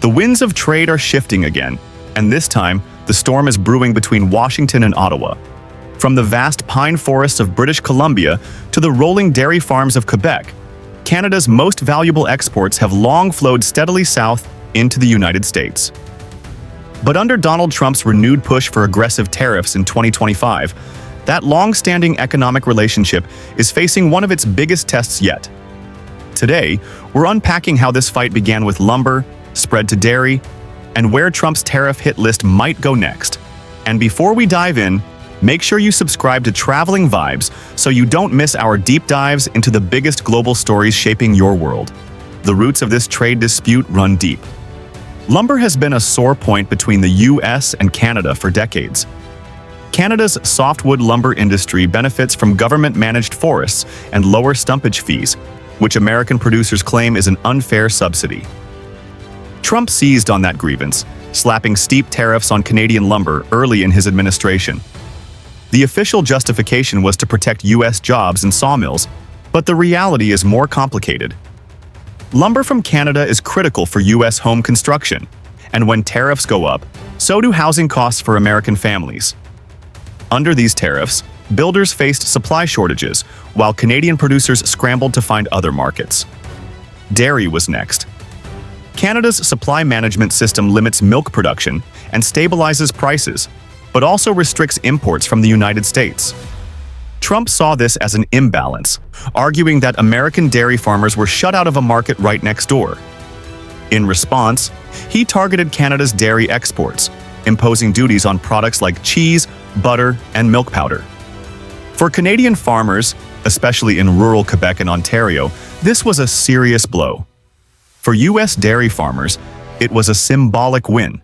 The winds of trade are shifting again, and this time, the storm is brewing between Washington and Ottawa. From the vast pine forests of British Columbia to the rolling dairy farms of Quebec, Canada's most valuable exports have long flowed steadily south into the United States. But under Donald Trump's renewed push for aggressive tariffs in 2025, that long-standing economic relationship is facing one of its biggest tests yet. Today, we're unpacking how this fight began with lumber, spread to dairy, and where Trump's tariff hit list might go next. And before we dive in, make sure you subscribe to Traveling Vibes so you don't miss our deep dives into the biggest global stories shaping your world. The roots of this trade dispute run deep. Lumber has been a sore point between the U.S. and Canada for decades. Canada's softwood lumber industry benefits from government-managed forests and lower stumpage fees, which American producers claim is an unfair subsidy. Trump seized on that grievance, slapping steep tariffs on Canadian lumber early in his administration. The official justification was to protect U.S. jobs and sawmills, but the reality is more complicated. Lumber from Canada is critical for U.S. home construction, and when tariffs go up, so do housing costs for American families. Under these tariffs, builders faced supply shortages, while Canadian producers scrambled to find other markets. Dairy was next. Canada's supply management system limits milk production and stabilizes prices, but also restricts imports from the United States. Trump saw this as an imbalance, arguing that American dairy farmers were shut out of a market right next door. In response, he targeted Canada's dairy exports, imposing duties on products like cheese, butter, and milk powder. For Canadian farmers, especially in rural Quebec and Ontario, this was a serious blow. For U.S. dairy farmers, it was a symbolic win,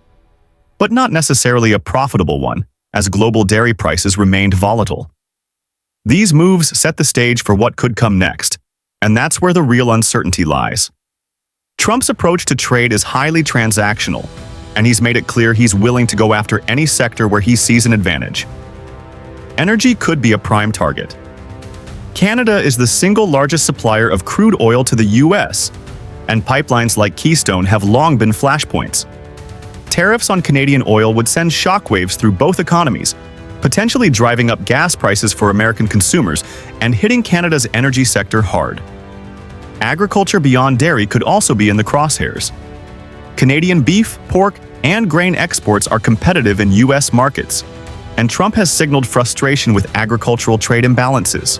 but not necessarily a profitable one, as global dairy prices remained volatile. These moves set the stage for what could come next, and that's where the real uncertainty lies. Trump's approach to trade is highly transactional, and he's made it clear he's willing to go after any sector where he sees an advantage. Energy could be a prime target. Canada is the single largest supplier of crude oil to the U.S., and pipelines like Keystone have long been flashpoints. Tariffs on Canadian oil would send shockwaves through both economies, potentially driving up gas prices for American consumers and hitting Canada's energy sector hard. Agriculture beyond dairy could also be in the crosshairs. Canadian beef, pork, and grain exports are competitive in U.S. markets, and Trump has signaled frustration with agricultural trade imbalances.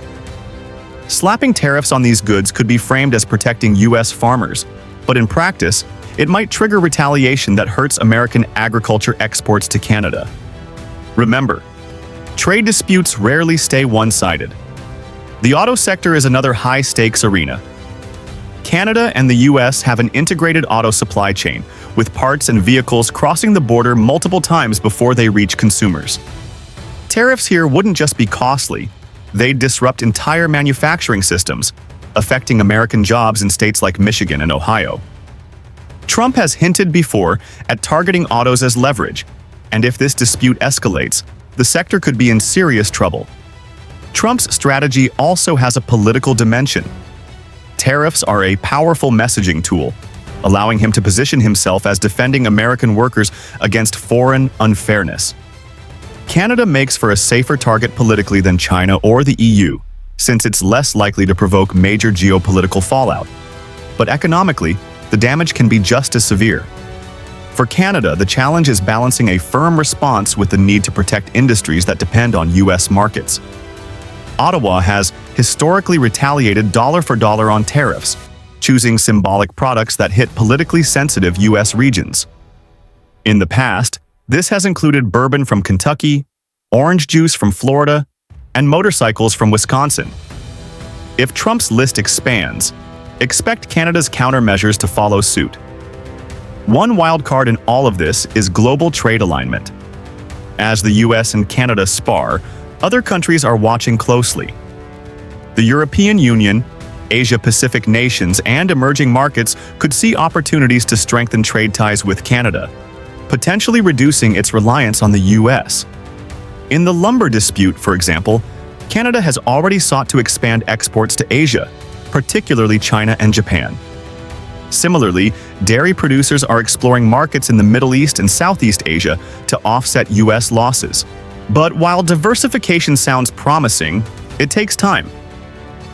Slapping tariffs on these goods could be framed as protecting U.S. farmers, but in practice, it might trigger retaliation that hurts American agriculture exports to Canada. Remember, trade disputes rarely stay one-sided. The auto sector is another high-stakes arena. Canada and the U.S. have an integrated auto supply chain, with parts and vehicles crossing the border multiple times before they reach consumers. Tariffs here wouldn't just be costly, they'd disrupt entire manufacturing systems, affecting American jobs in states like Michigan and Ohio. Trump has hinted before at targeting autos as leverage, and if this dispute escalates, the sector could be in serious trouble. Trump's strategy also has a political dimension. Tariffs are a powerful messaging tool, allowing him to position himself as defending American workers against foreign unfairness. Canada makes for a safer target politically than China or the EU, since it's less likely to provoke major geopolitical fallout. But economically, the damage can be just as severe. For Canada, the challenge is balancing a firm response with the need to protect industries that depend on U.S. markets. Ottawa has historically retaliated dollar for dollar on tariffs, choosing symbolic products that hit politically sensitive U.S. regions. In the past, this has included bourbon from Kentucky, orange juice from Florida, and motorcycles from Wisconsin. If Trump's list expands, expect Canada's countermeasures to follow suit. One wild card in all of this is global trade alignment. As the U.S. and Canada spar, other countries are watching closely. The European Union, Asia-Pacific nations, and emerging markets could see opportunities to strengthen trade ties with Canada, potentially reducing its reliance on the U.S. In the lumber dispute, for example, Canada has already sought to expand exports to Asia, particularly China and Japan. Similarly, dairy producers are exploring markets in the Middle East and Southeast Asia to offset U.S. losses. But while diversification sounds promising, it takes time.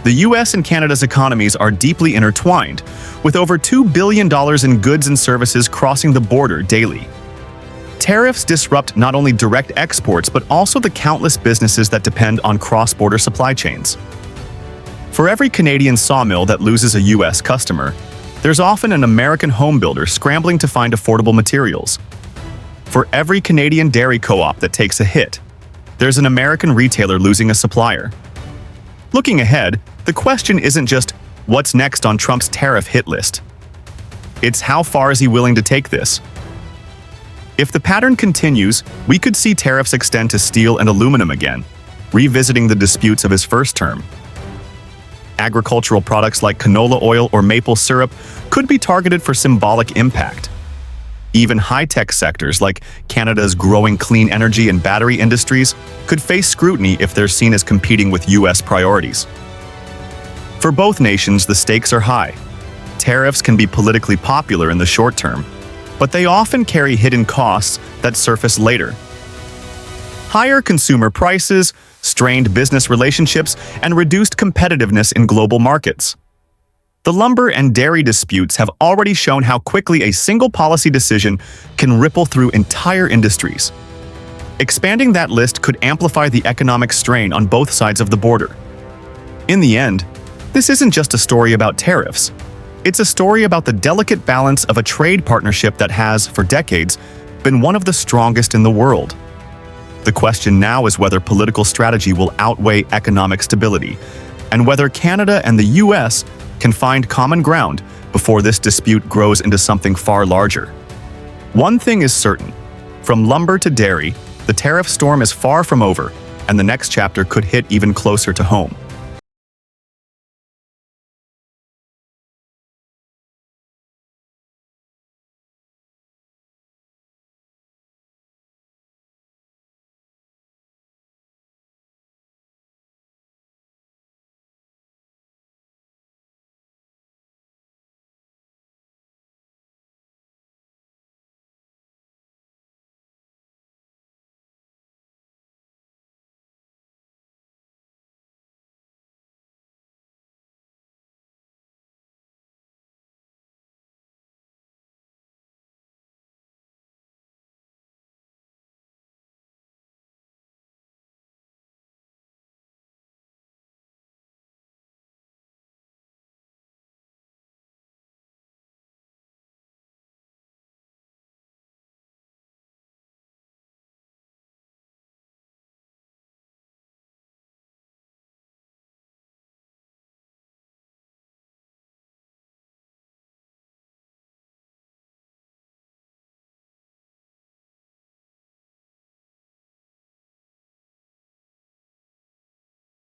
The U.S. and Canada's economies are deeply intertwined, with over $2 billion in goods and services crossing the border daily. Tariffs disrupt not only direct exports but also the countless businesses that depend on cross-border supply chains. For every Canadian sawmill that loses a U.S. customer, there's often an American home builder scrambling to find affordable materials. For every Canadian dairy co-op that takes a hit, there's an American retailer losing a supplier. Looking ahead, the question isn't just what's next on Trump's tariff hit list. It's how far is he willing to take this? If the pattern continues, we could see tariffs extend to steel and aluminum again, revisiting the disputes of his first term. Agricultural products like canola oil or maple syrup could be targeted for symbolic impact. Even high-tech sectors like Canada's growing clean energy and battery industries could face scrutiny if they're seen as competing with U.S. priorities. For both nations, the stakes are high. Tariffs can be politically popular in the short term, but they often carry hidden costs that surface later. Higher consumer prices, strained business relationships, and reduced competitiveness in global markets. The lumber and dairy disputes have already shown how quickly a single policy decision can ripple through entire industries. Expanding that list could amplify the economic strain on both sides of the border. In the end, this isn't just a story about tariffs. It's a story about the delicate balance of a trade partnership that has, for decades, been one of the strongest in the world. The question now is whether political strategy will outweigh economic stability, and whether Canada and the U.S. can find common ground before this dispute grows into something far larger. One thing is certain: from lumber to dairy, the tariff storm is far from over, and the next chapter could hit even closer to home.